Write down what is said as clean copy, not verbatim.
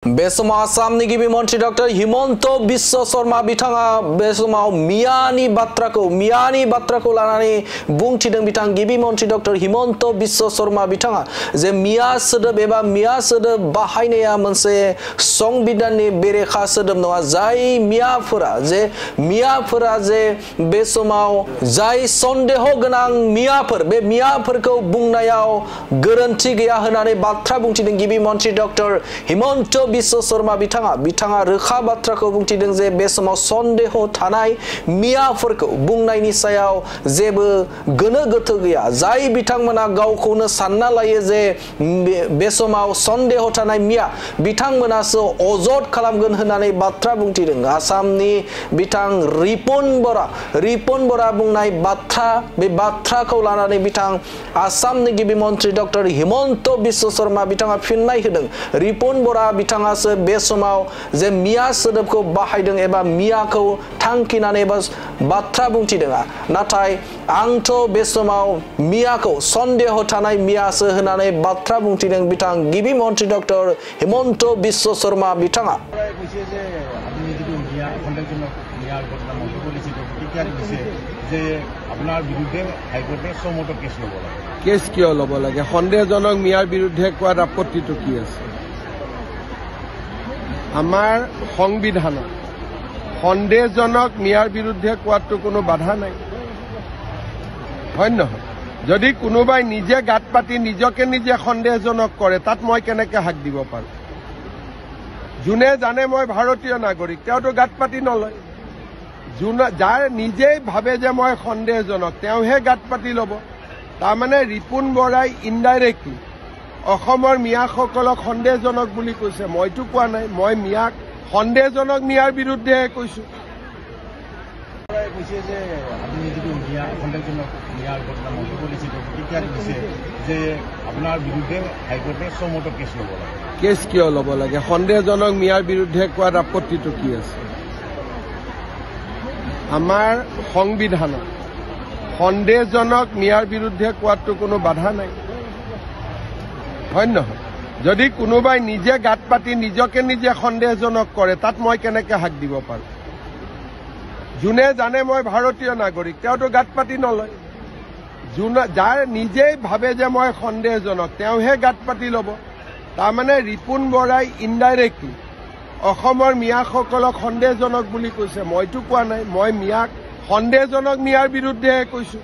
बेसमा आसामनि गिबि मन्त्री डॉक्टर हिमन्त बिश्व शर्मा बिथाङा बे समाव मियानि बाथ्राखौ लानानै बुंथिदों। बिथां गिबि मन्त्री डॉक्टर हिमन्त बिश्व शर्मा बिथाङा जे मिया सोदोब बाहायनाया मोनसे संबिधाननि बेरेखा सोदोब नङा। जाय मियाफोरा जे बे समाव जाय सन्देह गोनां मियाफोर बे मियाफोरखौ बुंनायाव गोरोन्थि गैया होननानै बाथ्रा बुंथिदों गिबि मन्त्री डॉक्टर हिमन्त बिश्व शर्मा बिथाङा रोखा बाथ्राखौ बुंथिदों जे बे समाव सन्देह थानाय मियाफोरखौ बुंनायनि सायाव जेबो गोनो गोथो गैया। जाय बिथांमोना गावखौनो सानना लायो जे बे समाव सन्देह थानाय मिया बिथांमोनासो अजद खालामगोन होननानै बाथ्रा बुंथिदों। आसामनि बिथां रिपुन बरा बुंनाय बे बाथ्राखौ लानानै बिथां आसामनि गिबि मन्त्री डॉक्टर हिमन्त बिश्व शर्मा बिथाङा फिननाय होदों। रिपुन बरा बिथाङासो बे समाव जे मिया सोदोबखौ बाहायदों एबा मियाखौ थांखिनानै बाथ्रा बुंथिदों। नाथाय आंथ' बे समाव मियाखौ सन्देह थानाय मियासो होननानै बाथ्रा बुंथिदों बिथां गिबि मन्त्री डॉक्टर हिमन्त बिश्व शर्मा बिथाङा। केस किয় ল'ব লাগে? সন্দেহজনক মিয়াৰ বিৰুদ্ধে কোৱাত আপত্তিটো কি আছে? আমাৰ সংবিধানত সন্দেহজনক মিয়াৰ বিৰুদ্ধে কোৱাটো কোনো বাধা নাই, হয় নহয়? যদি কোনোবাই নিজে গাত পাতি নিজকে নিজে সন্দেহজনক কৰে তাত মই কেনেকে হাক দিব পাৰো? যোনে জানে মই ভাৰতীয় নাগৰিক তেওঁতো গাত পাতি নলয়। যাৰ নিজেই ভাবে যে মই সন্দেহজনক তেওঁহে গাত পাতি ল'ব। তাৰমানে ৰিপুন বৰাই ইনডাইৰেক্টলি অসমৰ মিয়াসকলক সন্দেহজনক বুলি কৈছে। মইতো কোৱা নাই, মই মিয়াক সন্দেহজনক মিয়াৰ বিৰুদ্ধে কৈছো। কেছ কিয় ল'ব লাগে? সন্দেহজনক মিয়াৰ বিৰুদ্ধে কোৱাত আপত্তিটো কি আছে? আমাৰ সংবিধানত সন্দেহজনক মিয়াৰ বিৰুদ্ধে কোৱাটো কোনো বাধা নাই, হয় নহয়? যদি কোনোবাই নিজে গাত পাতি নিজকে নিজে সন্দেহজনক কৰে তাত মই কেনেকে হাক দিব পাৰো? যোনে জানে মই ভাৰতীয় নাগৰিক তেওঁতো গাত পাতি নলয়। যাৰ নিজেই ভাবে যে মই সন্দেহজনক তেওঁহে গাত পাতি ল'ব। তাৰমানে ৰিপুন বৰাই ইনডাইৰেক্টলি অসমৰ মিয়াসকলক সন্দেহজনক বুলি কৈছে। মইতো কোৱা নাই, মই মিয়াক সন্দেহজনক মিয়াৰ বিৰুদ্ধে কৈছো।